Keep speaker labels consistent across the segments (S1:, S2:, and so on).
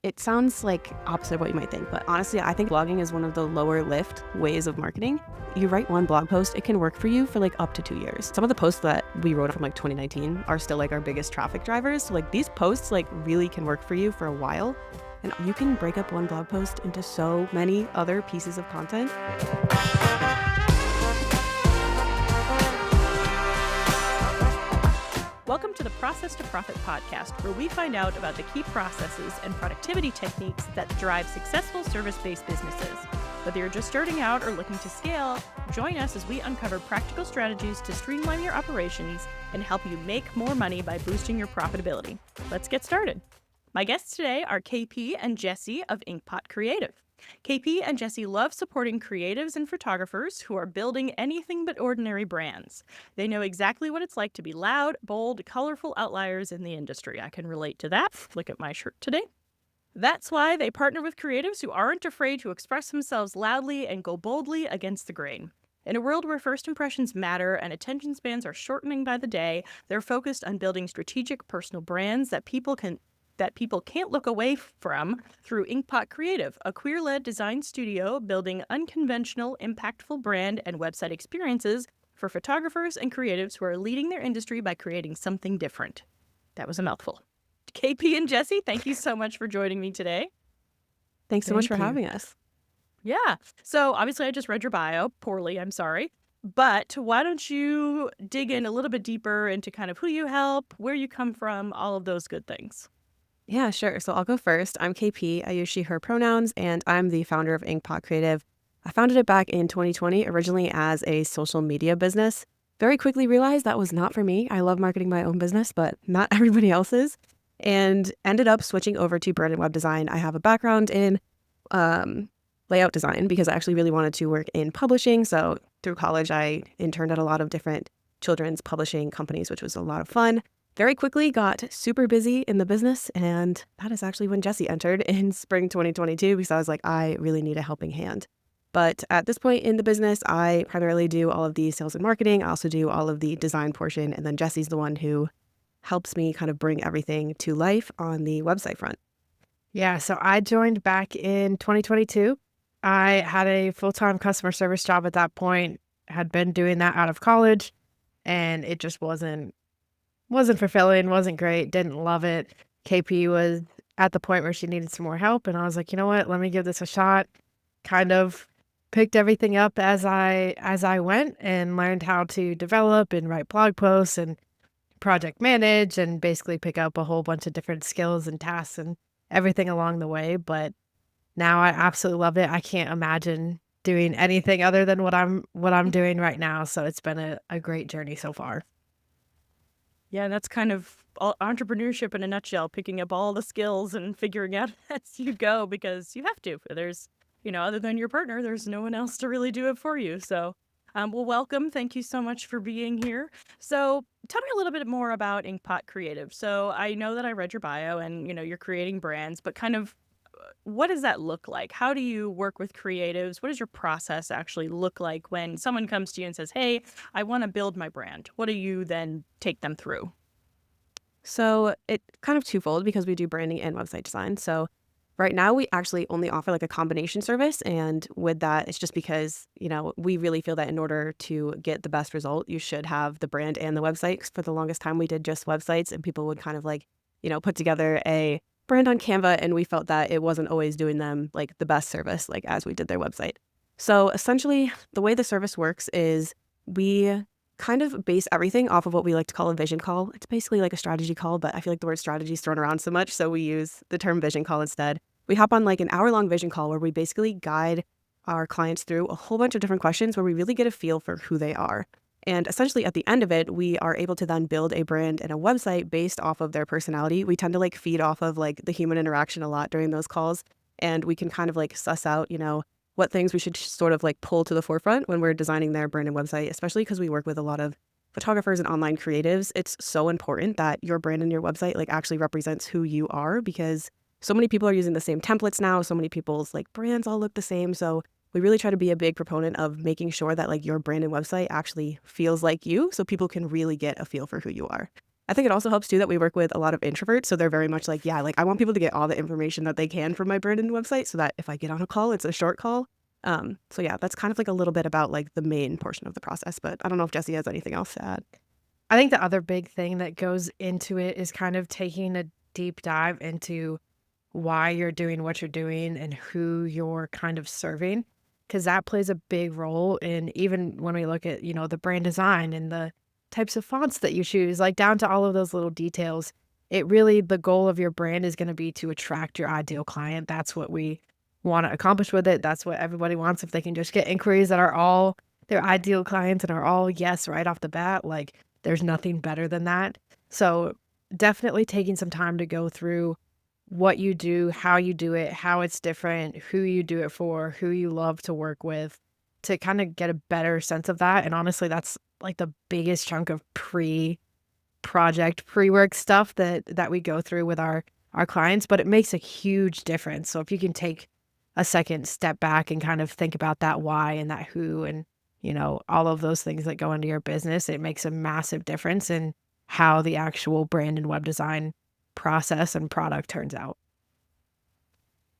S1: It sounds like opposite of what you might think, but honestly, I think blogging is one of the lower lift ways of marketing. You write one blog post, it can work for you for like up to 2 years. Some of the posts that we wrote from like 2019 are still like our biggest traffic drivers. So like these posts like really can work for you for a while. And you can break up one blog post into so many other pieces of content.
S2: Welcome to the Process to Profit podcast, where we find out about the key processes and productivity techniques that drive successful service-based businesses. Whether you're just starting out or looking to scale, join us as we uncover practical strategies to streamline your operations and help you make more money by boosting your profitability. Let's get started. My guests today are KP and Jessie of Inkpot Creative. KP and Jessie love supporting creatives and photographers who are building anything but ordinary brands. They know exactly what it's like to be loud, bold, colorful outliers in the industry. I can relate to that. Look at my shirt today. That's why they partner with creatives who aren't afraid to express themselves loudly and go boldly against the grain. In a world where first impressions matter and attention spans are shortening by the day, they're focused on building strategic personal brands that people can't look away from through Inkpot Creative, a queer-led design studio building unconventional, impactful brand and website experiences for photographers and creatives who are leading their industry by creating something different. That was a mouthful. KP and Jessie, thank you so much for joining me today.
S1: Thanks so much for having us.
S2: Yeah. So obviously I just read your bio poorly, I'm sorry. But why don't you dig in a little bit deeper into kind of who you help, where you come from, all of those good things.
S1: Yeah, sure. So I'll go first. I'm KP. I use she, her pronouns, and I'm the founder of Inkpot Creative. I founded it back in 2020, originally as a social media business. Very quickly realized that was not for me. I love marketing my own business, but not everybody else's. And ended up switching over to brand and web design. I have a background in layout design because I actually really wanted to work in publishing. So through college, I interned at a lot of different children's publishing companies, which was a lot of fun. Very quickly got super busy in the business, and that is actually when Jessie entered in spring 2022 because I was like, I really need a helping hand. But at this point in the business, I primarily do all of the sales and marketing. I also do all of the design portion, and then Jessie's the one who helps me kind of bring everything to life on the website front.
S3: Yeah, so I joined back in 2022. I had a full-time customer service job at that point, had been doing that out of college, and it just wasn't fulfilling, wasn't great, didn't love it. KP was at the point where she needed some more help, and I was like, you know what, let me give this a shot. Kind of picked everything up as I went and learned how to develop and write blog posts and project manage and basically pick up a whole bunch of different skills and tasks and everything along the way. But now I absolutely love it. I can't imagine doing anything other than what I'm doing right now. So it's been a great journey so far.
S2: Yeah, that's kind of entrepreneurship in a nutshell, picking up all the skills and figuring out as you go because you have to. There's, other than your partner, there's no one else to really do it for you. So, well, welcome. Thank you so much for being here. So tell me a little bit more about Inkpot Creative. So I know that I read your bio and, you're creating brands, but kind of what does that look like? How do you work with creatives? What does your process actually look like when someone comes to you and says, hey, I want to build my brand? What do you then take them through?
S1: So it kind of twofold because we do branding and website design. So right now we actually only offer like a combination service. And with that, it's just because, we really feel that in order to get the best result, you should have the brand and the website. 'Cause for the longest time, we did just websites and people would kind of like, put together a brand on Canva, and we felt that it wasn't always doing them like the best service, like as we did their website. So essentially, the way the service works is we kind of base everything off of what we like to call a vision call. It's basically like a strategy call, but I feel like the word strategy is thrown around so much, so we use the term vision call instead. We hop on like an hour-long vision call where we basically guide our clients through a whole bunch of different questions where we really get a feel for who they are. And essentially at the end of it, we are able to then build a brand and a website based off of their personality. We tend to like feed off of like the human interaction a lot during those calls. And we can kind of like suss out, what things we should sort of like pull to the forefront when we're designing their brand and website, especially because we work with a lot of photographers and online creatives. It's so important that your brand and your website like actually represents who you are because so many people are using the same templates now. So many people's like brands all look the same. So we really try to be a big proponent of making sure that like your brand and website actually feels like you so people can really get a feel for who you are. I think it also helps too that we work with a lot of introverts. So they're very much like, yeah, like I want people to get all the information that they can from my brand and website so that if I get on a call, it's a short call. So yeah, that's kind of like a little bit about like the main portion of the process, but I don't know if Jessie has anything else to add.
S3: I think the other big thing that goes into it is kind of taking a deep dive into why you're doing what you're doing and who you're kind of serving, because that plays a big role in even when we look at, the brand design and the types of fonts that you choose, like down to all of those little details. It really, the goal of your brand is going to be to attract your ideal client. That's what we want to accomplish with it. That's what everybody wants. If they can just get inquiries that are all their ideal clients and are all yes right off the bat, like there's nothing better than that. So definitely taking some time to go through what you do, how you do it, how it's different, who you do it for, who you love to work with, to kind of get a better sense of that. And honestly, that's like the biggest chunk of project, pre-work stuff that we go through with our clients, but it makes a huge difference. So if you can take a second step back and kind of think about that why and that who and all of those things that go into your business, it makes a massive difference in how the actual brand and web design process and product turns out.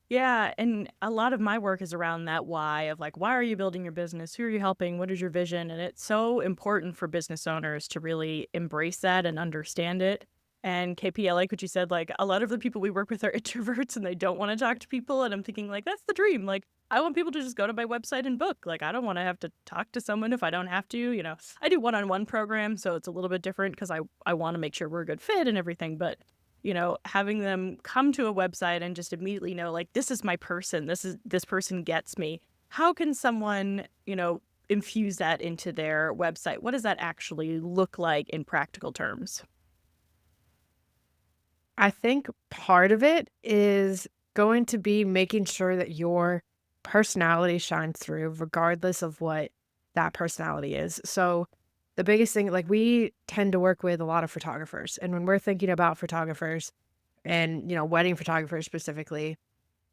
S2: Yeah, and a lot of my work is around that why of like, why are you building your business? Who are you helping? What is your vision? And it's so important for business owners to really embrace that and understand it. And KP, I like what you said. Like, a lot of the people we work with are introverts and they don't want to talk to people. And I'm thinking, like, that's the dream. Like, I want people to just go to my website and book. Like, I don't want to have to talk to someone if I don't have to. I do one-on-one programs, so it's a little bit different because I want to make sure we're a good fit and everything. But having them come to a website and just immediately know, like, this is my person, this person gets me. How can someone, infuse that into their website? What does that actually look like in practical terms?
S3: I think part of it is going to be making sure that your personality shines through regardless of what that personality is. So the biggest thing, like we tend to work with a lot of photographers. And when we're thinking about photographers and, wedding photographers specifically,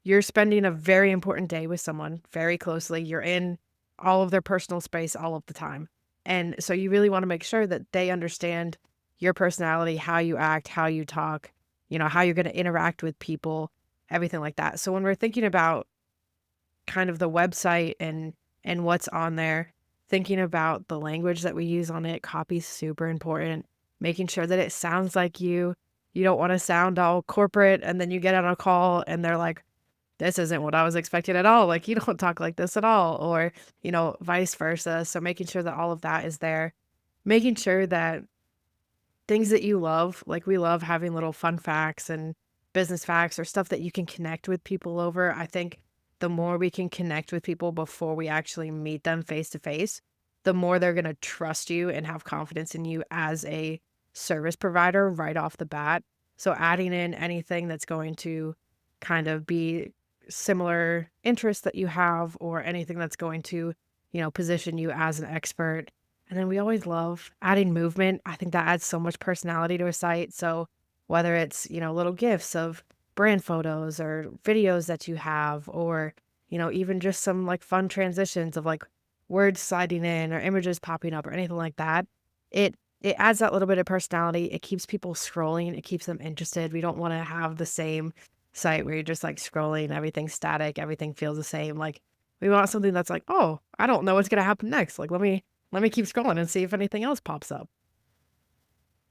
S3: you're spending a very important day with someone very closely. You're in all of their personal space all of the time. And so you really want to make sure that they understand your personality, how you act, how you talk, how you're going to interact with people, everything like that. So when we're thinking about kind of the website and what's on there, thinking about the language that we use on it, copy's super important. Making sure that it sounds like you. You don't want to sound all corporate and then you get on a call and they're like, this isn't what I was expecting at all. Like, you don't talk like this at all, or, vice versa. So making sure that all of that is there, making sure that things that you love, like we love having little fun facts and business facts or stuff that you can connect with people over. I think the more we can connect with people before we actually meet them face to face, the more they're going to trust you and have confidence in you as a service provider right off the bat. So adding in anything that's going to kind of be similar interests that you have or anything that's going to, position you as an expert. And then we always love adding movement. I think that adds so much personality to a site. So whether it's, little gifts of brand photos or videos that you have, or, even just some like fun transitions of like words sliding in or images popping up or anything like that, it adds that little bit of personality. It keeps people scrolling. It keeps them interested. We don't want to have the same site where you're just like scrolling, everything's static, everything feels the same. Like we want something that's like, oh, I don't know what's gonna happen next. Like let me keep scrolling and see if anything else pops up.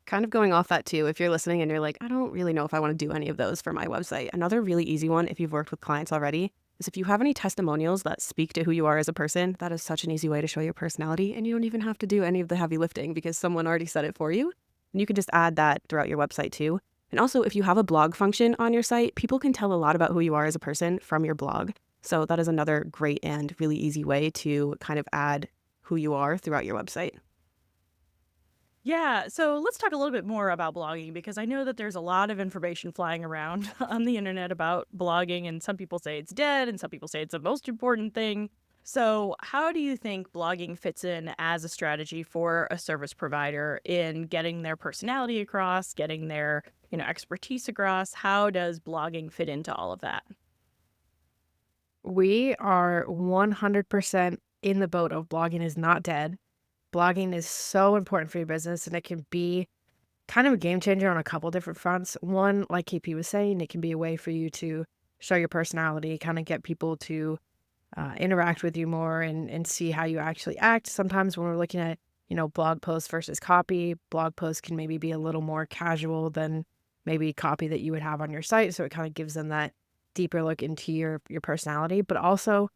S1: Kind of going off that too, if you're listening and you're like, I don't really know if I want to do any of those for my website. Another really easy one, if you've worked with clients already, is if you have any testimonials that speak to who you are as a person. That is such an easy way to show your personality, and you don't even have to do any of the heavy lifting because someone already said it for you. And you can just add that throughout your website too. And also, if you have a blog function on your site, people can tell a lot about who you are as a person from your blog. So that is another great and really easy way to kind of add who you are throughout your website.
S2: Yeah, so let's talk a little bit more about blogging because I know that there's a lot of information flying around on the internet about blogging, and some people say it's dead, and some people say it's the most important thing. So, how do you think blogging fits in as a strategy for a service provider in getting their personality across, getting their, expertise across? How does blogging fit into all of that?
S3: We are 100% in the boat of blogging is not dead. Blogging is so important for your business and it can be kind of a game changer on a couple different fronts. One, like KP was saying, it can be a way for you to show your personality, kind of get people to interact with you more and see how you actually act. Sometimes when we're looking at, blog posts versus copy, blog posts can maybe be a little more casual than maybe copy that you would have on your site. So it kind of gives them that deeper look into your personality. But also,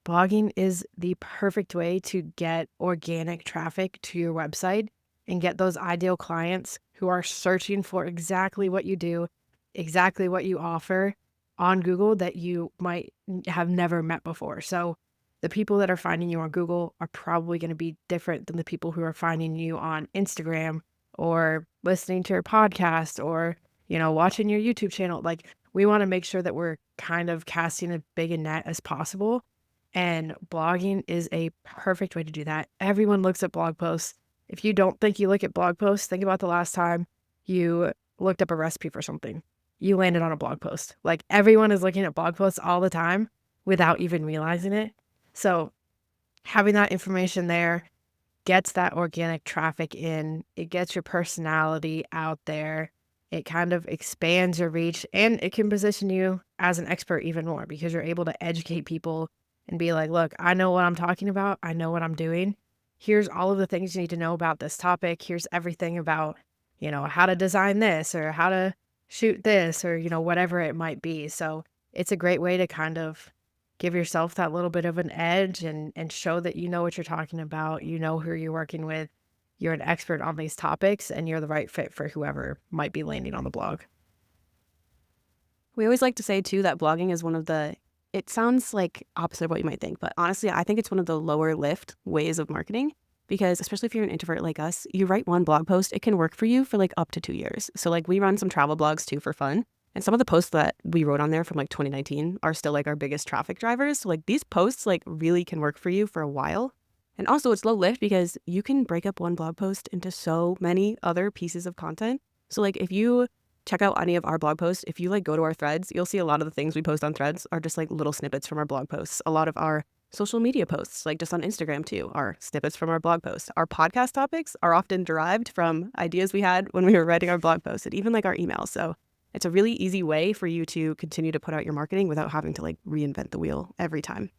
S3: blogging is the perfect way to get organic traffic to your website and get those ideal clients who are searching for exactly what you do, exactly what you offer on Google that you might have never met before. So the people that are finding you on Google are probably going to be different than the people who are finding you on Instagram or listening to your podcast or, watching your YouTube channel. Like, we want to make sure that we're kind of casting as big a net as possible. And blogging is a perfect way to do that. Everyone looks at blog posts. If you don't think you look at blog posts, think about the last time you looked up a recipe for something. You landed on a blog post. Like, everyone is looking at blog posts all the time without even realizing it. So having that information there gets that organic traffic in. It gets your personality out there. It kind of expands your reach, and it can position you as an expert even more because you're able to educate people and be like, look, I know what I'm talking about. I know what I'm doing. Here's all of the things you need to know about this topic. Here's everything about, how to design this or how to shoot this or, whatever it might be. So it's a great way to kind of give yourself that little bit of an edge and show that you know what you're talking about. You know who you're working with. You're an expert on these topics and you're the right fit for whoever might be landing on the blog.
S1: We always like to say, too, that blogging is one of the, it sounds like opposite of what you might think, but honestly, I think it's one of the lower lift ways of marketing because especially if you're an introvert like us, you write one blog post, it can work for you for like up to 2 years. So like we run some travel blogs too for fun. And some of the posts that we wrote on there from like 2019 are still like our biggest traffic drivers. So like these posts like really can work for you for a while. And also it's low lift because you can break up one blog post into so many other pieces of content. So like if you check out any of our blog posts, if you like go to our threads, you'll see a lot of the things we post on threads are just like little snippets from our blog posts. A lot of our social media posts, like just on Instagram too, are snippets from our blog posts. Our podcast topics are often derived from ideas we had when we were writing our blog posts and even like our emails. So it's a really easy way for you to continue to put out your marketing without having to like reinvent the wheel every time.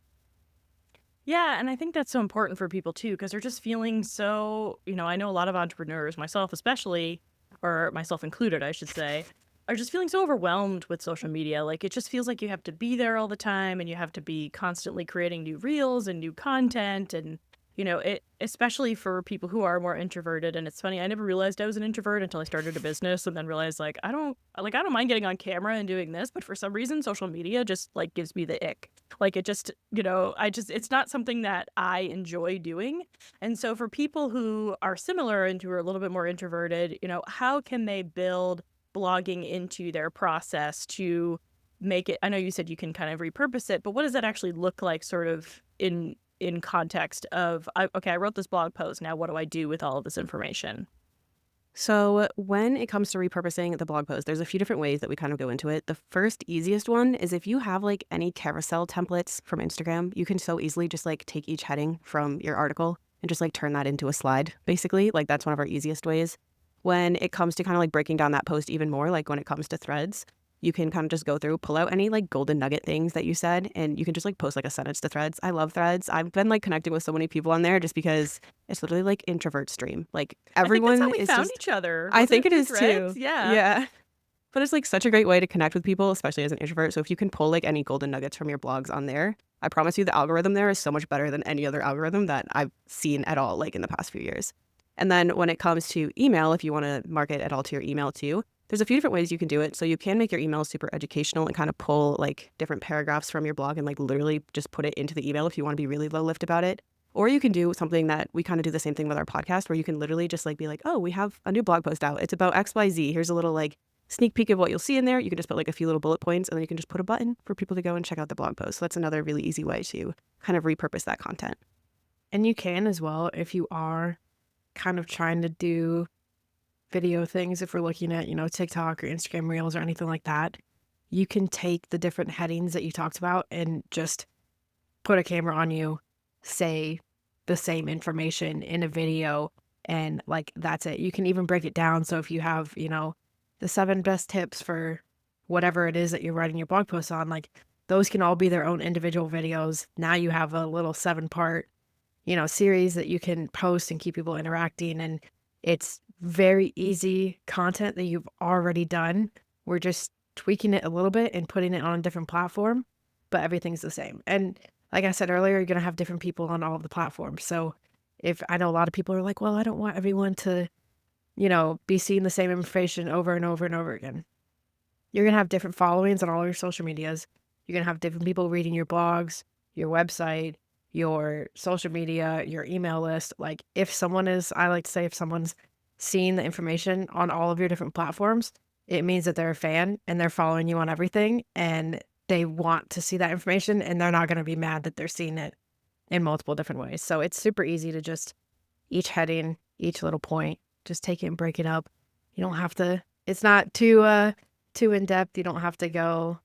S2: Yeah, and I think that's so important for people too, because they're just feeling so, I know a lot of entrepreneurs, myself especially, or myself included, I should say, are just feeling so overwhelmed with social media. Like it just feels like you have to be there all the time and you have to be constantly creating new reels and new content and it, especially for people who are more introverted. And it's funny, I never realized I was an introvert until I started a business and then realized I don't mind getting on camera and doing this, but for some reason, social media just like gives me the ick. Like it just, it's not something that I enjoy doing. And so for people who are similar and who are a little bit more introverted, how can they build blogging into their process to make it, I know you said you can kind of repurpose it, but what does that actually look like sort of in context of, okay, I wrote this blog post. Now, what do I do with all of this information?
S1: So when it comes to repurposing the blog post, there's a few different ways that we kind of go into it. The first easiest one is if you have like any carousel templates from Instagram, you can so easily just like take each heading from your article and just like turn that into a slide, basically. Like that's one of our easiest ways. When it comes to kind of like breaking down that post even more, like when it comes to threads, you can kind of just go through, pull out any like golden nugget things that you said, and you can just like post like a sentence to threads. I love threads. I've been like connecting with so many people on there just because it's literally like introvert stream. Like everyone
S2: I think that's how we
S1: is
S2: found
S1: just
S2: each other.
S1: I
S2: Wasn't
S1: think
S2: it
S1: it
S2: through
S1: is
S2: threads?
S1: too.
S2: Yeah.
S1: Yeah. But it's like such a great way to connect with people, especially as an introvert. So if you can pull like any golden nuggets from your blogs on there, I promise you the algorithm there is so much better than any other algorithm that I've seen at all like in the past few years. And then when it comes to email, if you want to market at all to your email too, there's a few different ways you can do it. So you can make your email super educational and kind of pull like different paragraphs from your blog and like literally just put it into the email if you want to be really low lift about it. Or you can do something that we kind of do the same thing with our podcast where you can literally just like be like, oh, we have a new blog post out. It's about XYZ. Here's a little like sneak peek of what you'll see in there. You can just put like a few little bullet points and then you can just put a button for people to go and check out the blog post. So that's another really easy way to kind of repurpose that content.
S3: And you can as well if you are kind of trying to do video things, if we're looking at, TikTok or Instagram Reels or anything like that, you can take the different headings that you talked about and just put a camera on you, say the same information in a video, And like, that's it. You can even break it down. So if you have, the 7 best tips for whatever it is that you're writing your blog post on, like those can all be their own individual videos. Now you have a little 7-part, series that you can post and keep people interacting. And it's very easy content that you've already done. We're just tweaking it a little bit and putting it on a different platform, but everything's the same. And like I said earlier, you're going to have different people on all of the platforms. So if I know a lot of people are like, well, I don't want everyone to, be seeing the same information over and over and over again. You're going to have different followings on all your social medias. You're going to have different people reading your blogs, your website, your social media, your email list. Like I like to say, if someone's seeing the information on all of your different platforms, it means that they're a fan and they're following you on everything and they want to see that information and they're not going to be mad that they're seeing it in multiple different ways. So it's super easy to just each heading, each little point, just take it and break it up. You don't have to, it's not too in depth. You don't have to go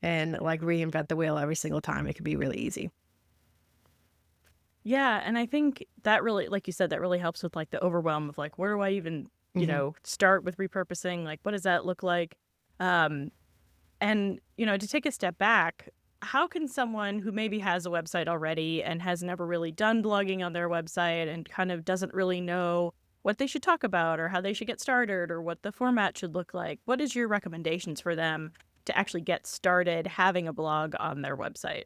S3: and like reinvent the wheel every single time. It can be really easy.
S2: Yeah, and I think that really, like you said, that really helps with like the overwhelm of like, where do I even, start with repurposing? Like, what does that look like? And, to take a step back, how can someone who maybe has a website already and has never really done blogging on their website and kind of doesn't really know what they should talk about or how they should get started or what the format should look like, what is your recommendations for them to actually get started having a blog on their website?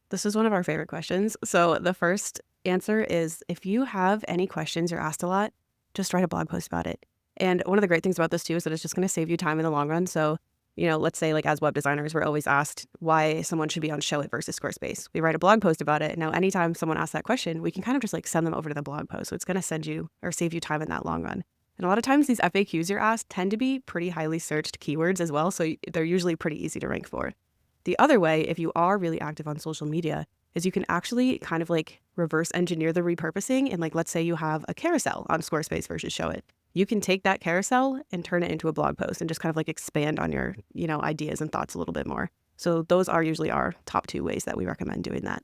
S1: This is one of our favorite questions. So the first answer is if you have any questions you're asked a lot, just write a blog post about it. And one of the great things about this too is that it's just going to save you time in the long run. So, let's say like as web designers, we're always asked why someone should be on Show It versus Squarespace. We write a blog post about it. Now, anytime someone asks that question, we can kind of just like send them over to the blog post. So it's going to send you or save you time in that long run. And a lot of times these FAQs you're asked tend to be pretty highly searched keywords as well. So they're usually pretty easy to rank for. The other way, if you are really active on social media, is you can actually kind of like reverse engineer the repurposing. And like, let's say you have a carousel on Squarespace versus Show It. You can take that carousel and turn it into a blog post and just kind of like expand on your, ideas and thoughts a little bit more. So those are usually our top 2 ways that we recommend doing that.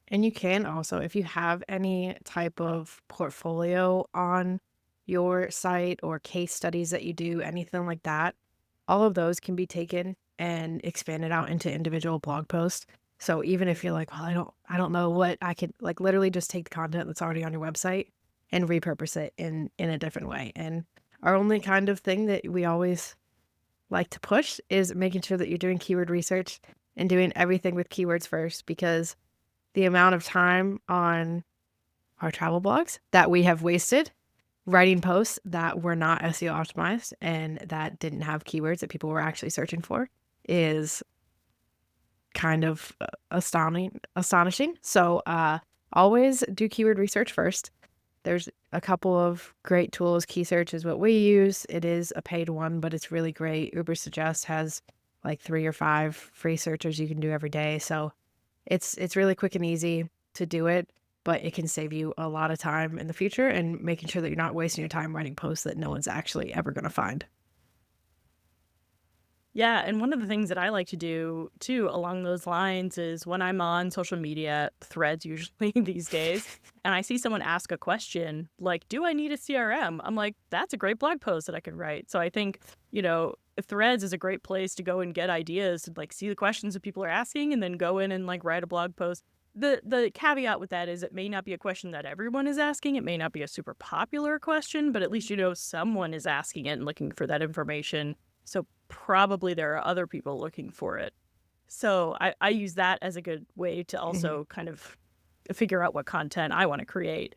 S3: And you can also, if you have any type of portfolio on your site or case studies that you do, anything like that, all of those can be taken and expanded out into individual blog posts. So even if you're like, well, I don't know what I could, like, literally just take the content that's already on your website and repurpose it in a different way. And our only kind of thing that we always like to push is making sure that you're doing keyword research and doing everything with keywords first, because the amount of time on our travel blogs that we have wasted writing posts that were not SEO optimized and that didn't have keywords that people were actually searching for is kind of astonishing. So always do keyword research first. There's a couple of great tools. Keysearch is what we use. It is a paid one, but it's really great. Ubersuggest has like 3 or 5 free searches you can do every day. So it's really quick and easy to do it, but it can save you a lot of time in the future and making sure that you're not wasting your time writing posts that no one's actually ever going to find.
S2: Yeah, and one of the things that I like to do too along those lines is when I'm on social media, threads usually these days, and I see someone ask a question like, do I need a CRM? I'm like, that's a great blog post that I could write. So I think, threads is a great place to go and get ideas to like see the questions that people are asking and then go in and like write a blog post. The caveat with that is it may not be a question that everyone is asking. It may not be a super popular question, but at least someone is asking it and looking for that information. So probably there are other people looking for it. So I use that as a good way to also kind of figure out what content I want to create.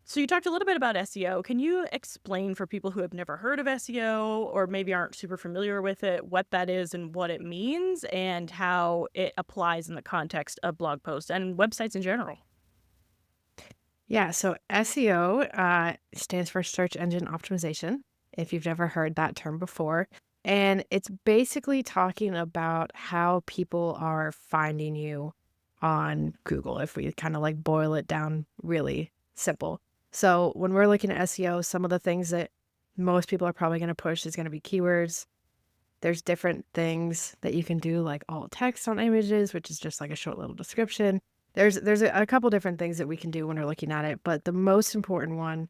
S2: So you talked a little bit about SEO. Can you explain for people who have never heard of SEO or maybe aren't super familiar with it, what that is and what it means and how it applies in the context of blog posts and websites in general?
S3: Yeah, so SEO stands for search engine optimization, if you've never heard that term before. And it's basically talking about how people are finding you on Google, if we kind of like boil it down really simple. So when we're looking at SEO, some of the things that most people are probably going to push is going to be keywords. There's different things that you can do, like alt text on images, which is just like a short little description. There's a couple different things that we can do when we're looking at it, but the most important one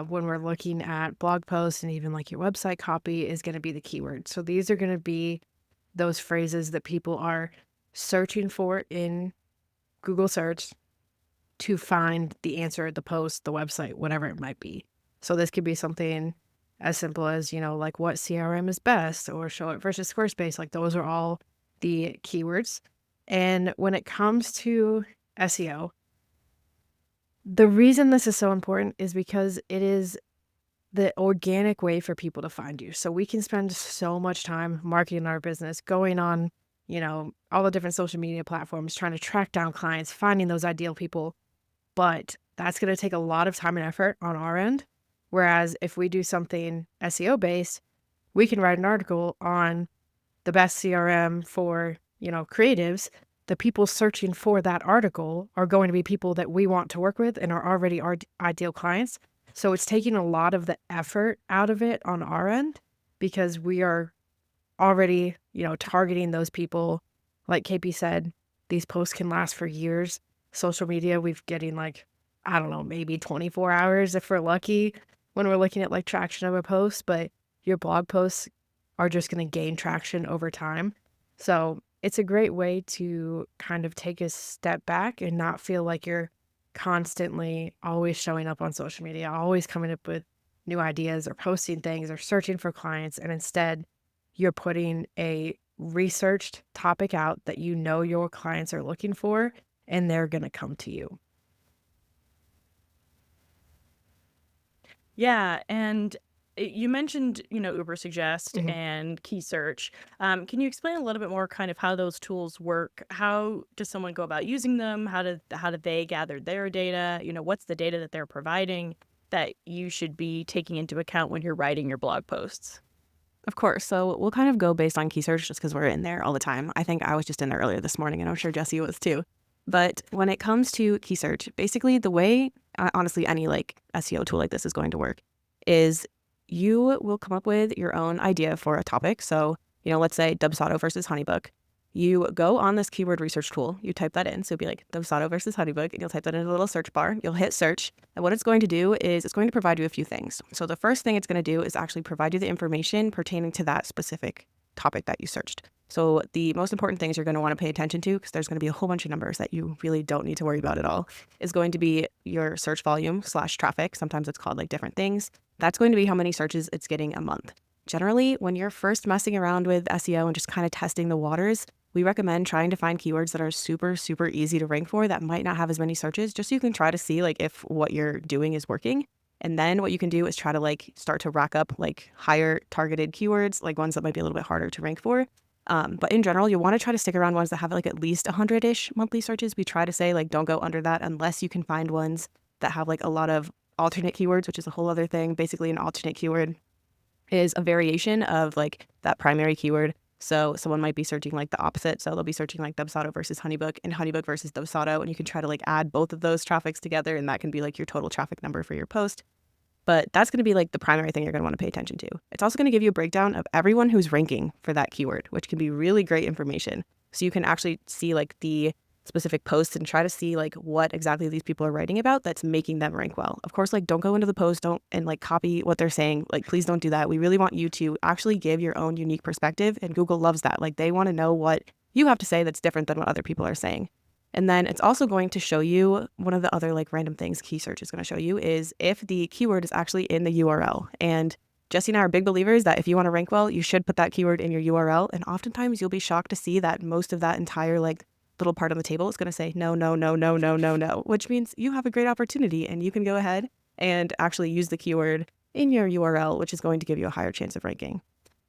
S3: when we're looking at blog posts and even like your website copy is going to be the keyword. So these are going to be those phrases that people are searching for in Google search to find the answer, the post, the website, whatever it might be. So this could be something as simple as, like what CRM is best or Show It versus Squarespace. Like those are all the keywords. And when it comes to SEO, the reason this is so important is because it is the organic way for people to find you. So we can spend so much time marketing our business, going on, all the different social media platforms, trying to track down clients, finding those ideal people. But that's going to take a lot of time and effort on our end. Whereas if we do something SEO based, we can write an article on the best CRM for, creatives. The people searching for that article are going to be people that we want to work with and are already our ideal clients. So it's taking a lot of the effort out of it on our end because we are already, targeting those people. Like KP said, these posts can last for years. Social media, we've getting like, I don't know, maybe 24 hours if we're lucky when we're looking at like traction of a post, but your blog posts are just going to gain traction over time. So it's a great way to kind of take a step back and not feel like you're constantly always showing up on social media, always coming up with new ideas or posting things or searching for clients. And instead, you're putting a researched topic out that your clients are looking for, and they're going to come to you.
S2: Yeah, and you mentioned, Uber Suggest
S3: Mhm.
S2: and Key Search. Can you explain a little bit more kind of how those tools work? How does someone go about using them? How do they gather their data? What's the data that they're providing that you should be taking into account when you're writing your blog posts?
S1: Of course. So we'll kind of go based on key search just because we're in there all the time. I think I was just in there earlier this morning, and I'm sure Jessie was too. But when it comes to key search, basically the way, honestly, any like SEO tool like this is going to work is you will come up with your own idea for a topic. So, let's say Dubsado versus Honeybook. You go on this keyword research tool, you type that in. So it'd be like Dubsado versus Honeybook, and you'll type that in a little search bar. You'll hit search. And what it's going to do is it's going to provide you a few things. So the first thing it's going to do is actually provide you the information pertaining to that specific topic that you searched. So the most important things you're going to want to pay attention to, because there's going to be a whole bunch of numbers that you really don't need to worry about at all, is going to be your search volume / traffic. Sometimes it's called like different things. That's going to be how many searches it's getting a month. Generally, when you're first messing around with SEO and just kind of testing the waters, we recommend trying to find keywords that are super, super easy to rank for that might not have as many searches, just so you can try to see like if what you're doing is working. And then what you can do is try to like start to rack up like higher targeted keywords, like ones that might be a little bit harder to rank for. But in general, you want to try to stick around ones that have like at least 100-ish monthly searches. We try to say like don't go under that unless you can find ones that have like a lot of alternate keywords, which is a whole other thing. Basically, an alternate keyword is a variation of like that primary keyword. So someone might be searching like the opposite. So they'll be searching like Dubsado versus Honeybook and Honeybook versus Dubsado. And you can try to like add both of those traffics together, and that can be like your total traffic number for your post. But that's going to be like the primary thing you're going to want to pay attention to. It's also going to give you a breakdown of everyone who's ranking for that keyword, which can be really great information. So you can actually see like the specific posts and try to see like what exactly these people are writing about that's making them rank well. Of course, like don't go into the post, and like copy what they're saying. Like please don't do that. We really want you to actually give your own unique perspective, and Google loves that. Like they want to know what you have to say that's different than what other people are saying. And then it's also going to show you one of the other like random things Key Search is going to show you is if the keyword is actually in the URL. And Jessie and I are big believers that if you want to rank well, you should put that keyword in your URL. And oftentimes you'll be shocked to see that most of that entire like little part on the table is going to say no, no, no, no, no, no, no, which means you have a great opportunity and you can go ahead and actually use the keyword in your URL, which is going to give you a higher chance of ranking.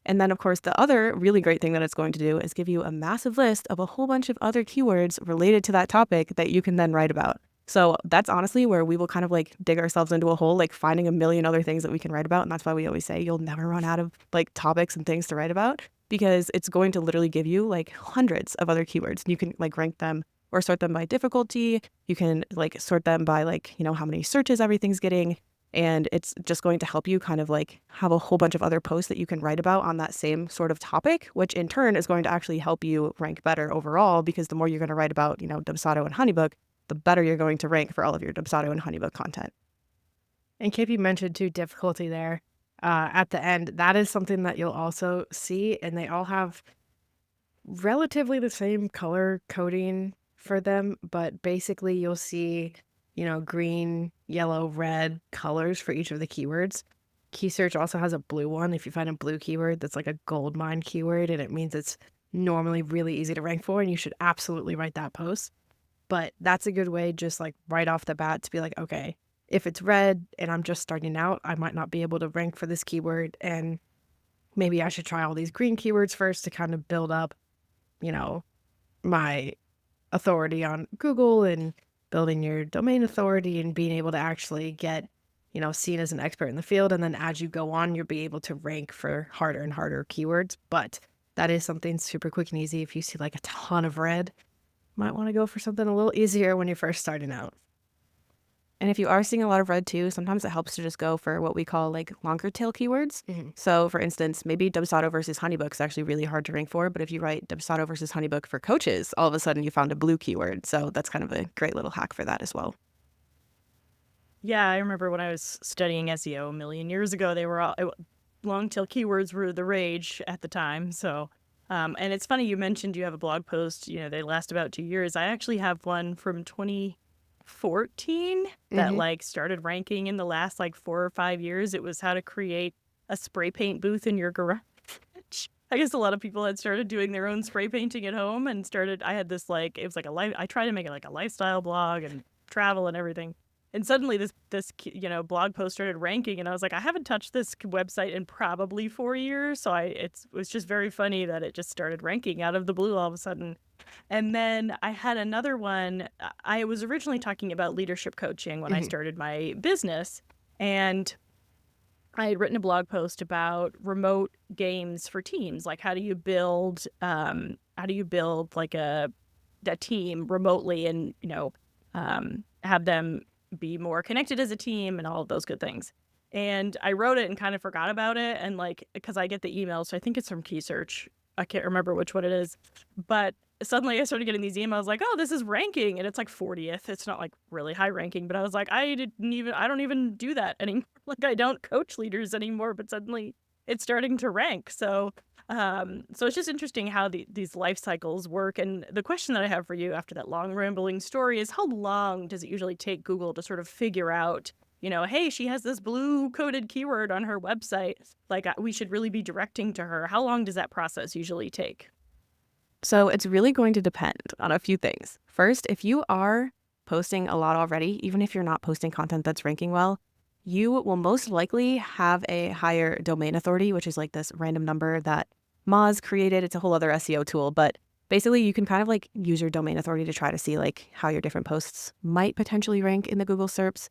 S1: And then, of course, the other really great thing that it's going to do is give you a massive list of a whole bunch of other keywords related to that topic that you can then write about. So that's honestly where we will kind of like dig ourselves into a hole, like finding a million other things that we can write about. And that's why we always say you'll never run out of like topics and things to write about, because it's going to literally give you like hundreds of other keywords. You can like rank them or sort them by difficulty. You can like sort them by like, how many searches everything's getting. And it's just going to help you kind of like have a whole bunch of other posts that you can write about on that same sort of topic, which in turn is going to actually help you rank better overall, because the more you're going to write about, Dubsado and Honeybook, the better you're going to rank for all of your Dubsado and Honeybook content.
S3: And KP mentioned too difficulty there at the end. That is something that you'll also see, and they all have relatively the same color coding for them, but basically you'll see, green, yellow, red colors for each of the keywords. Key search also has a blue one. If you find a blue keyword, that's like a gold mine keyword, and it means it's normally really easy to rank for, and you should absolutely write that post. But that's a good way, just like right off the bat, to be like, okay, if it's red and I'm just starting out, I might not be able to rank for this keyword. And maybe I should try all these green keywords first to kind of build up, you know, my authority on Google and building your domain authority and being able to actually get, seen as an expert in the field. And then as you go on, you'll be able to rank for harder and harder keywords. But that is something super quick and easy. If you see like a ton of red, might want to go for something a little easier when you're first starting out.
S1: And if you are seeing a lot of red too, sometimes it helps to just go for what we call like longer tail keywords. So for instance, maybe Dubsado versus Honeybook is actually really hard to rank for, but if you write Dubsado versus Honeybook for coaches, all of a sudden you found a blue keyword. So that's kind of a great little hack for that as well.
S2: Yeah, I remember when I was studying SEO a million years ago, they were all long tail keywords were the rage at the time. So, and it's funny you mentioned you have a blog post. They last about 2 years. I actually have one from 2014 that like started ranking in the last like 4 or 5 years. It was how to create a spray paint booth in your garage. I guess a lot of people had started doing their own spray painting at home and started. I had this like it was like a life. I tried to make it like a lifestyle blog and travel and everything. And suddenly this blog post started ranking, and I was like, I haven't touched this website in probably 4 years. So it was just very funny that it just started ranking out of the blue all of a sudden. And then I had another one. I was originally talking about leadership coaching when I started my business, and I had written a blog post about remote games for teams. Like how do you build like a team remotely and have them be more connected as a team and all of those good things. And I wrote it and kind of forgot about it. And like, because I get the emails, so I think it's from Key Search. I can't remember which one it is. But suddenly I started getting these emails like, oh, this is ranking. And it's like 40th. It's not like really high ranking. But I was like, I don't even do that anymore. Like I don't coach leaders anymore. But suddenly it's starting to rank. So it's just interesting how these life cycles work. And the question that I have for you after that long rambling story is, how long does it usually take Google to sort of figure out, hey, she has this blue coded keyword on her website, like we should really be directing to her? How long does that process usually take?
S1: So it's really going to depend on a few things. First, if you are posting a lot already, even if you're not posting content that's ranking well, you will most likely have a higher domain authority, which is like this random number that Moz created. It's a whole other SEO tool, but basically you can kind of like use your domain authority to try to see like how your different posts might potentially rank in the Google SERPs.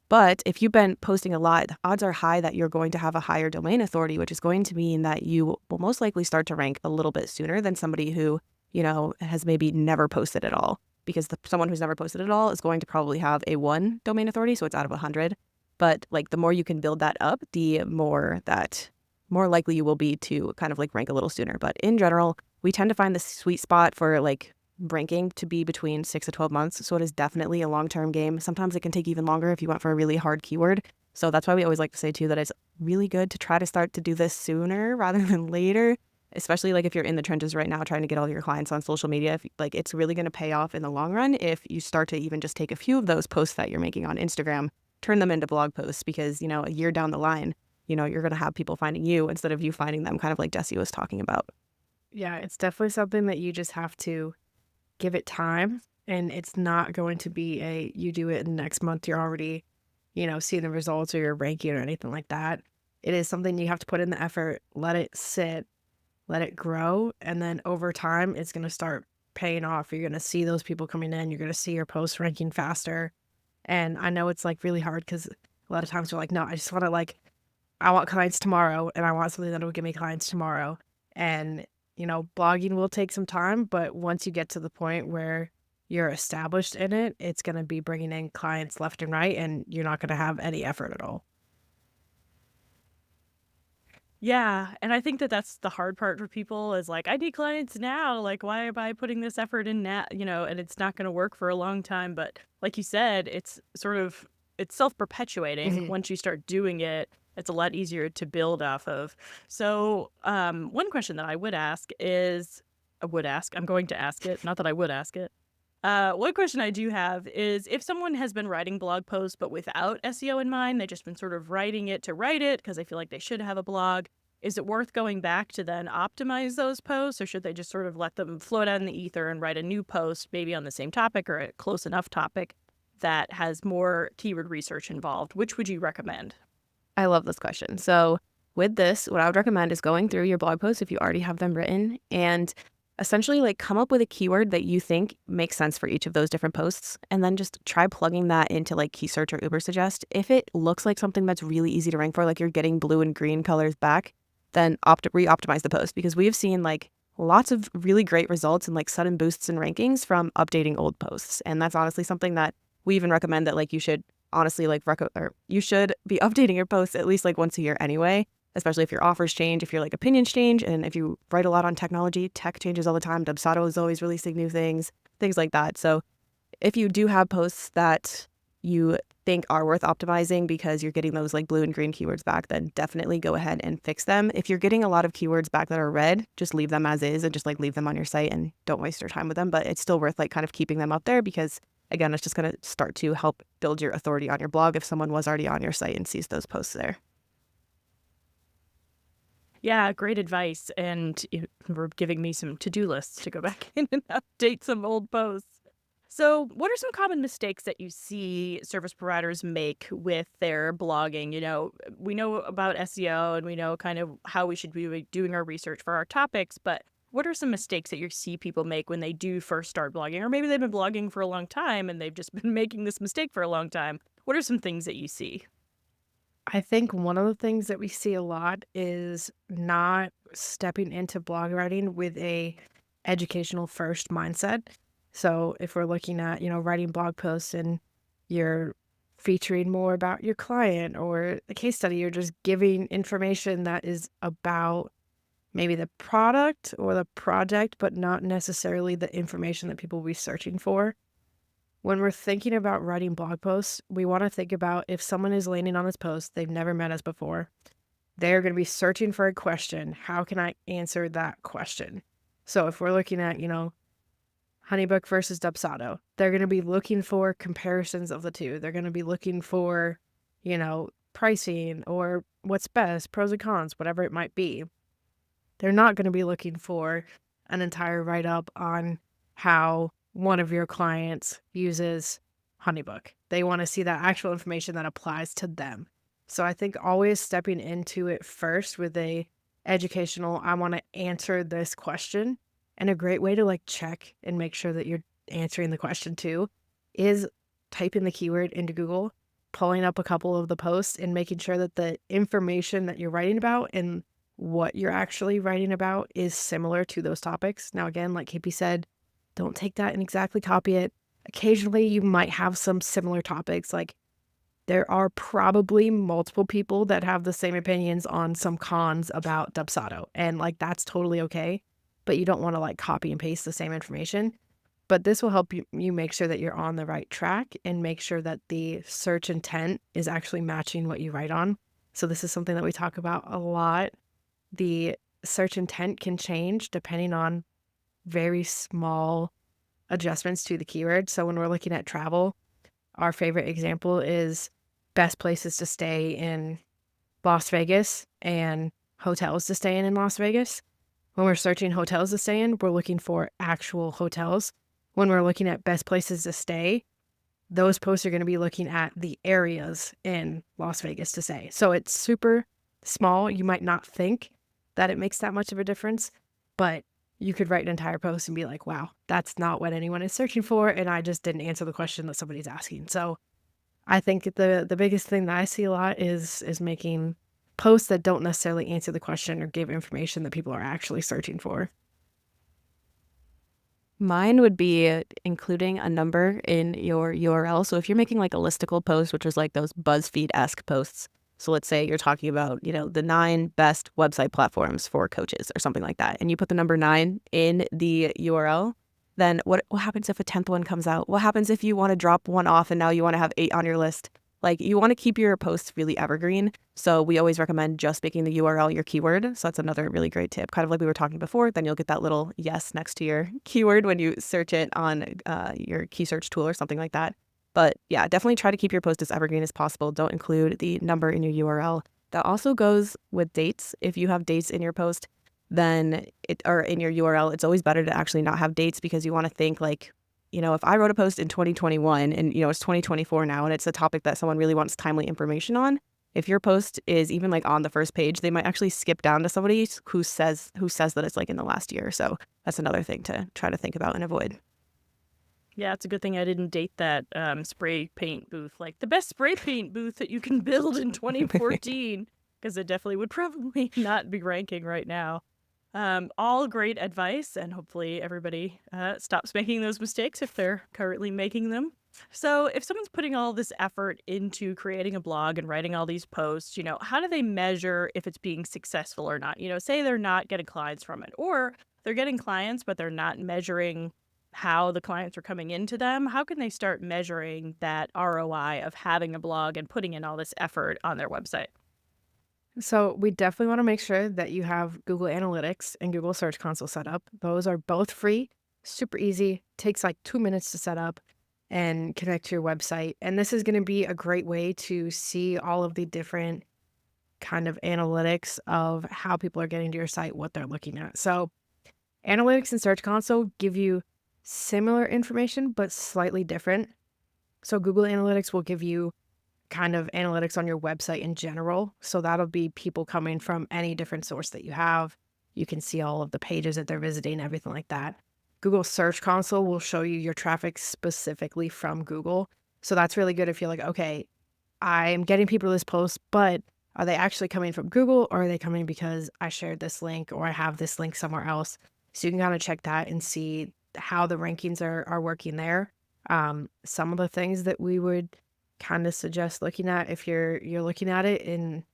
S1: But if you've been posting a lot, the odds are high that you're going to have a higher domain authority, which is going to mean that you will most likely start to rank a little bit sooner than somebody who, has maybe never posted at all. Because someone who's never posted at all is going to probably have a 1 domain authority, so it's out of 100. But like the more you can build that up, the more likely you will be to kind of like rank a little sooner. But in general, we tend to find the sweet spot for like ranking to be between 6 to 12 months. So it is definitely a long-term game. Sometimes it can take even longer if you went for a really hard keyword. So that's why we always like to say too that it's really good to try to start to do this sooner rather than later, especially like if you're in the trenches right now trying to get all your clients on social media. If, like it's really going to pay off in the long run if you start to even just take a few of those posts that you're making on Instagram, turn them into blog posts, because, a year down the line, you're going to have people finding you instead of you finding them, kind of like Jessie was talking about.
S3: Yeah, it's definitely something that you just have to give it time. And it's not going to be you do it in the next month, you're already, seeing the results or your ranking or anything like that. It is something you have to put in the effort, let it sit, let it grow. And then over time, it's going to start paying off. You're going to see those people coming in. You're going to see your posts ranking faster. And I know it's like really hard because a lot of times we're like, no, I just want to I want clients tomorrow, and I want something that will give me clients tomorrow. And, blogging will take some time, but once you get to the point where you're established in it, it's going to be bringing in clients left and right, and you're not going to have any effort at all.
S2: Yeah, and I think that that's the hard part for people is like, I need clients now. Like, why am I putting this effort in now? And it's not going to work for a long time. But like you said, it's sort of it's self-perpetuating. Once you start doing it, it's a lot easier to build off of. So one question that I'm going to ask it, not that I would ask it. One question I do have is, if someone has been writing blog posts but without SEO in mind, they've just been sort of writing it to write it because they feel like they should have a blog, is it worth going back to then optimize those posts, or should they just sort of let them float out in the ether and write a new post maybe on the same topic or a close enough topic that has more keyword research involved? Which would you recommend?
S1: I love this question. So with this, what I would recommend is going through your blog posts if you already have them written and essentially like come up with a keyword that you think makes sense for each of those different posts, and then just try plugging that into like Key Search or Uber Suggest. If it looks like something that's really easy to rank for, like you're getting blue and green colors back, then re-optimize the post, because we've seen like lots of really great results and like sudden boosts in rankings from updating old posts. And that's honestly something that we even recommend, that like you should honestly like you should be updating your posts at least like once a year anyway, especially if your offers change, if your like opinions change, and if you write a lot on technology. Tech changes all the time. Dubsado is always releasing new things like that. So if you do have posts that you think are worth optimizing because you're getting those like blue and green keywords back, then definitely go ahead and fix them. If you're getting a lot of keywords back that are red, just leave them as is and just like leave them on your site and don't waste your time with them. But it's still worth like kind of keeping them up there, because again, it's just going to start to help build your authority on your blog if someone was already on your site and sees those posts there.
S2: Yeah, great advice. And you're giving me some to-do lists to go back in and update some old posts. So what are some common mistakes that you see service providers make with their blogging? We know about SEO and we know kind of how we should be doing our research for our topics, but what are some mistakes that you see people make when they do first start blogging? Or maybe they've been blogging for a long time and they've just been making this mistake for a long time. What are some things that you see?
S3: I think one of the things that we see a lot is not stepping into blog writing with a educational first mindset. So if we're looking at, writing blog posts and you're featuring more about your client or a case study, you're just giving information that is about maybe the product or the project, but not necessarily the information that people will be searching for. When we're thinking about writing blog posts, we want to think about, if someone is landing on this post, they've never met us before, they're going to be searching for a question. How can I answer that question? So if we're looking at, Honeybook versus Dubsado, they're going to be looking for comparisons of the two. They're going to be looking for, pricing or what's best, pros and cons, whatever it might be. They're not going to be looking for an entire write-up on how one of your clients uses Honeybook. They want to see that actual information that applies to them. So I think always stepping into it first with a educational, I want to answer this question. And a great way to like check and make sure that you're answering the question too is typing the keyword into Google, pulling up a couple of the posts and making sure that the information that you're writing about and what you're actually writing about is similar to those topics. Now, again, like KP said, don't take that and exactly copy it. Occasionally, you might have some similar topics. Like there are probably multiple people that have the same opinions on some cons about Dubsado. And like that's totally okay. But you don't want to like copy and paste the same information. But this will help you make sure that you're on the right track and make sure that the search intent is actually matching what you write on. So this is something that we talk about a lot. The search intent can change depending on very small adjustments to the keyword. So when we're looking at travel, our favorite example is best places to stay in Las Vegas and hotels to stay in Las Vegas. When we're searching hotels to stay in, we're looking for actual hotels. When we're looking at best places to stay, those posts are going to be looking at the areas in Las Vegas to stay. So it's super small. You might not think that it makes that much of a difference, but you could write an entire post and be like, wow, that's not what anyone is searching for. And I just didn't answer the question that somebody's asking. So I think the biggest thing that I see a lot is making posts that don't necessarily answer the question or give information that people are actually searching for.
S1: Mine would be including a number in your URL. So if you're making like a listicle post, which is like those BuzzFeed-esque posts. So let's say you're talking about, the 9 best website platforms for coaches or something like that. And you put the number 9 in the URL. Then what happens if a 10th one comes out? What happens if you want to drop one off and now you want to have 8 on your list? Like, you want to keep your posts really evergreen. So we always recommend just making the URL your keyword. So that's another really great tip. Kind of like we were talking before, then you'll get that little yes next to your keyword when you search it on your key search tool or something like that. But yeah, definitely try to keep your post as evergreen as possible. Don't include the number in your URL. That also goes with dates. If you have dates in your post, then or in your URL, it's always better to actually not have dates, because you want to think like, if I wrote a post in 2021 and, it's 2024 now and it's a topic that someone really wants timely information on, if your post is even like on the first page, they might actually skip down to somebody who says that it's like in the last year. So that's another thing to try to think about and avoid.
S2: Yeah, it's a good thing I didn't date that spray paint booth, like the best spray paint booth that you can build in 2014, because it definitely would probably not be ranking right now. All great advice, and hopefully everybody stops making those mistakes if they're currently making them. So if someone's putting all this effort into creating a blog and writing all these posts, how do they measure if it's being successful or not? Say they're not getting clients from it, or they're getting clients, but they're not measuring how the clients are coming into them. How can they start measuring that ROI of having a blog and putting in all this effort on their website?
S3: So we definitely want to make sure that you have Google Analytics and Google Search Console set up. Those are both free, super easy, takes like 2 minutes to set up and connect to your website. And this is going to be a great way to see all of the different kind of analytics of how people are getting to your site, what they're looking at. So Analytics and Search Console give you similar information, but slightly different. So Google Analytics will give you kind of analytics on your website in general. So that'll be people coming from any different source that you have. You can see all of the pages that they're visiting, everything like that. Google Search Console will show you your traffic specifically from Google. So that's really good if you're like, okay, I'm getting people to this post, but are they actually coming from Google, or are they coming because I shared this link or I have this link somewhere else? So you can kind of check that and see how the rankings are working there. Some of the things that we would kind of suggest looking at if you're looking at it in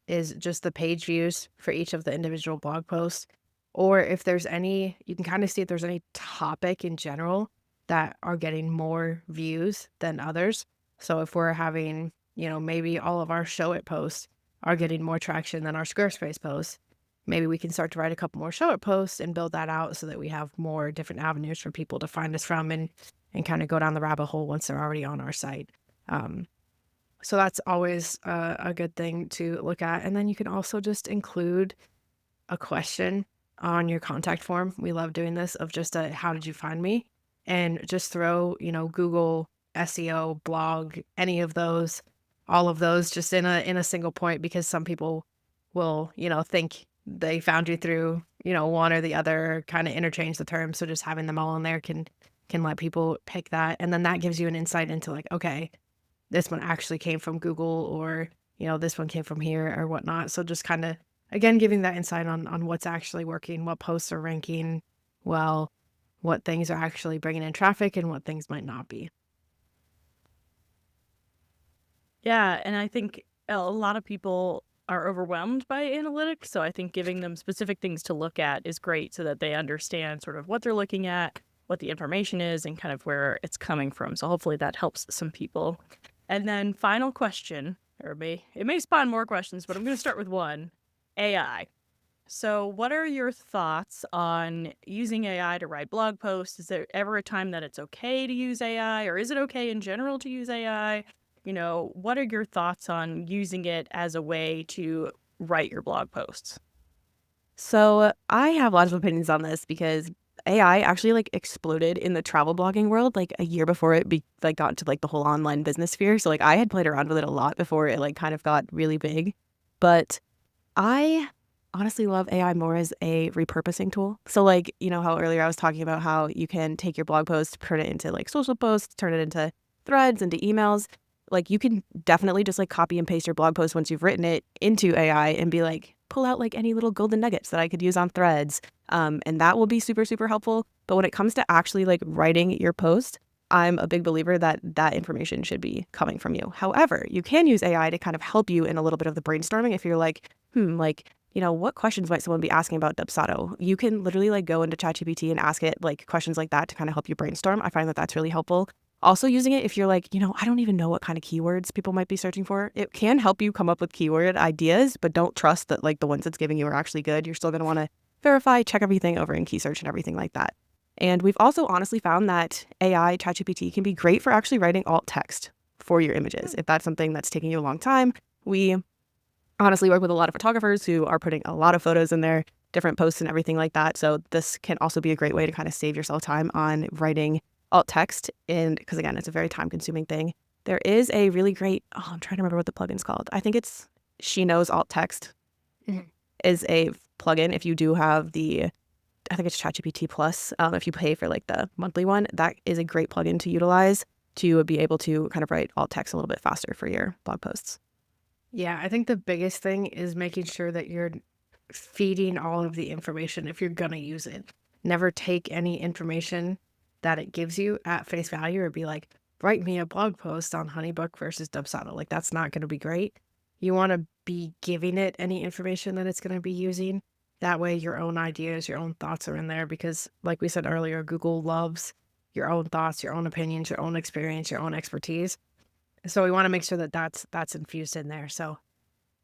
S3: is just the page views for each of the individual blog posts, or if there's any, you can kind of see if there's any topic in general that are getting more views than others. So if we're having, maybe all of our show it posts are getting more traction than our Squarespace posts, maybe we can start to write a couple more show it posts and build that out so that we have more different avenues for people to find us from and kind of go down the rabbit hole once they're already on our site. So that's always a good thing to look at. And then you can also just include a question on your contact form. We love doing this, of just a how did you find me? And just throw, Google, SEO, blog, any of those, all of those just in a single point, because some people will, think they found you through, one or the other, kind of interchange the terms. So just having them all in there can let people pick that. And then that gives you an insight into like, okay, this one actually came from Google, or, this one came from here or whatnot. So just kind of, again, giving that insight on what's actually working, what posts are ranking well, what things are actually bringing in traffic and what things might not be.
S2: Yeah, and I think a lot of people are overwhelmed by analytics. So I think giving them specific things to look at is great, so that they understand sort of what they're looking at, what the information is, and kind of where it's coming from. So hopefully that helps some people. And then final question, or it may spawn more questions, but I'm going to start with one: AI. So what are your thoughts on using AI to write blog posts? Is there ever a time that it's okay to use AI, or is it okay in general to use AI? What are your thoughts on using it as a way to write your blog posts?
S1: So I have lots of opinions on this, because AI actually like exploded in the travel blogging world like a year before it got into like the whole online business sphere. So like I had played around with it a lot before it like kind of got really big. But I honestly love AI more as a repurposing tool. So like, how earlier I was talking about how you can take your blog post, turn it into like social posts, turn it into threads, into emails. Like you can definitely just like copy and paste your blog post once you've written it into AI and be like, pull out like any little golden nuggets that I could use on threads. And that will be super, super helpful. But when it comes to actually like writing your post, I'm a big believer that that information should be coming from you. However, you can use AI to kind of help you in a little bit of the brainstorming. If you're like, what questions might someone be asking about Dubsado? You can literally like go into ChatGPT and ask it like questions like that to kind of help you brainstorm. I find that that's really helpful. Also using it if you're like, I don't even know what kind of keywords people might be searching for. It can help you come up with keyword ideas, but don't trust that like the ones it's giving you are actually good. You're still going to want to verify, check everything over in key search and everything like that. And we've also honestly found that AI, ChatGPT can be great for actually writing alt text for your images. If that's something that's taking you a long time, we honestly work with a lot of photographers who are putting a lot of photos in their different posts and everything like that. So this can also be a great way to kind of save yourself time on writing alt text. And because again, it's a very time consuming thing. There is a really great, I'm trying to remember what the plugin's called. I think it's She Knows Alt Text is a plugin. If you do have I think it's ChatGPT Plus. If you pay for like the monthly one, that is a great plugin to utilize to be able to kind of write alt text a little bit faster for your blog posts.
S3: Yeah, I think the biggest thing is making sure that you're feeding all of the information if you're going to use it. Never take any information that it gives you at face value or be like, write me a blog post on Honeybook versus Dubsado. Like, that's not going to be great. You want to be giving it any information that it's going to be using. That way, your own ideas, your own thoughts are in there because, like we said earlier, Google loves your own thoughts, your own opinions, your own experience, your own expertise. So we want to make sure that that's infused in there. So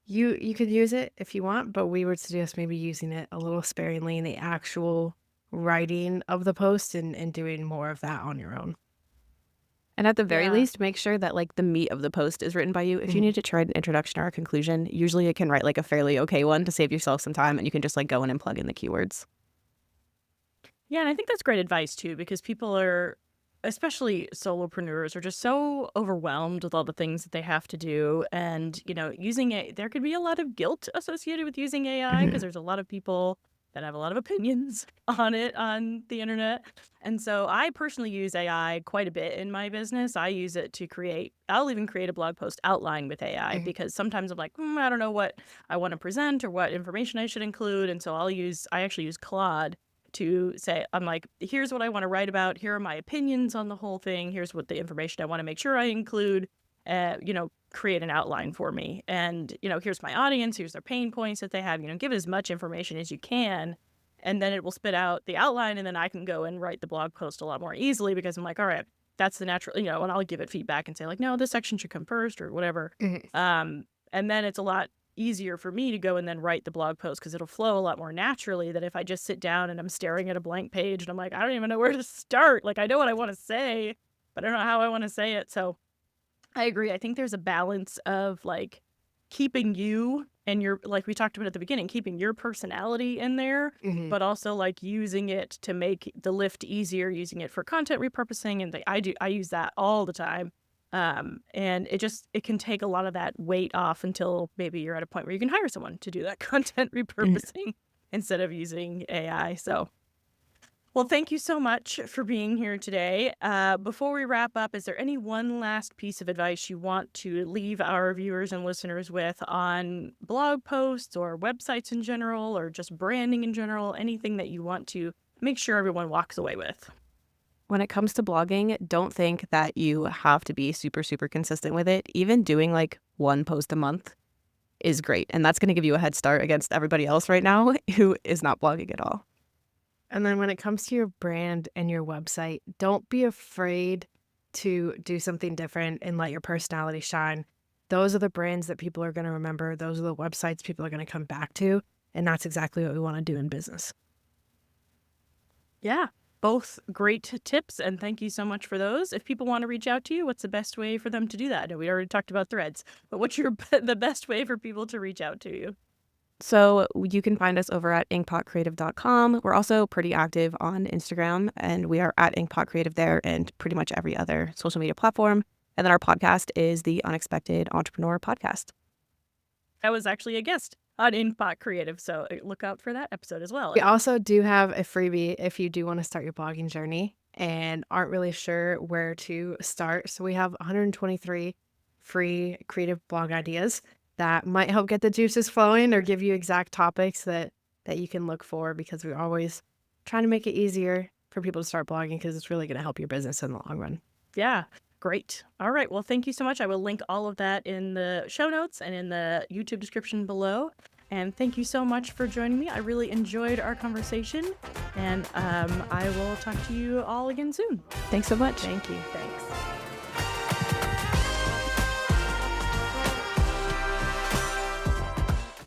S3: you could use it if you want, but we would suggest maybe using it a little sparingly in the actual writing of the post and doing more of that on your own.
S1: And at the very
S2: Yeah.
S1: least, make sure that like the meat of the post is written by you. If you need to try an introduction or a conclusion, usually it can write like a fairly okay one to save yourself some time, and you can just like go in and plug in the keywords.
S2: Yeah, and I think that's great advice too, because people are, especially solopreneurs, are just so overwhelmed with all the things that they have to do. And, using it, there could be a lot of guilt associated with using AI because there's a lot of people that have a lot of opinions on it on the internet. And so I personally use AI quite a bit in my business. I use it to I'll even create a blog post outline with AI because sometimes I'm like, I don't know what I want to present or what information I should include. And so I actually use Claude to say, I'm like, here's what I want to write about. Here are my opinions on the whole thing. Here's what the information I want to make sure I include, create an outline for me. And, here's my audience. Here's their pain points that they have, give as much information as you can. And then it will spit out the outline. And then I can go and write the blog post a lot more easily because I'm like, all right, that's the natural, and I'll give it feedback and say like, no, this section should come first or whatever. And then it's a lot easier for me to go and then write the blog post because it'll flow a lot more naturally than if I just sit down and I'm staring at a blank page and I'm like, I don't even know where to start. Like, I know what I want to say, but I don't know how I want to say it. So I agree. I think there's a balance of like keeping you and your, like we talked about at the beginning, keeping your personality in there, but also like using it to make the lift easier, using it for content repurposing. And I use that all the time. And it can take a lot of that weight off until maybe you're at a point where you can hire someone to do that content repurposing instead of using AI. So, well, thank you so much for being here today. Before we wrap up, is there any one last piece of advice you want to leave our viewers and listeners with on blog posts or websites in general, or just branding in general? Anything that you want to make sure everyone walks away with?
S1: When it comes to blogging, don't think that you have to be super, super consistent with it. Even doing like one post a month is great. And that's going to give you a head start against everybody else right now who is not blogging at all.
S3: And then when it comes to your brand and your website, don't be afraid to do something different and let your personality shine. Those are the brands that people are going to remember. Those are the websites people are going to come back to. And that's exactly what we want to do in business.
S2: Yeah, both great tips, and thank you so much for those. If people want to reach out to you, what's the best way for them to do that? I know we already talked about threads, but what's the best way for people to reach out to you?
S1: So you can find us over at inkpotcreative.com. We're also pretty active on Instagram, and we are at Inkpot Creative there and pretty much every other social media platform. And then our podcast is the Unexpected Entrepreneur Podcast.
S2: I was actually a guest on Inkpot Creative, so look out for that episode as well.
S3: We also do have a freebie if you do want to start your blogging journey and aren't really sure where to start. So we have 123 free creative blog ideas that might help get the juices flowing or give you exact topics that you can look for, because we're always trying to make it easier for people to start blogging because it's really going to help your business in the long run.
S2: Yeah, great. All right. Well, thank you so much. I will link all of that in the show notes and in the YouTube description below. And thank you so much for joining me. I really enjoyed our conversation, and I will talk to you all again soon.
S1: Thanks so much.
S2: Thank you. Thanks.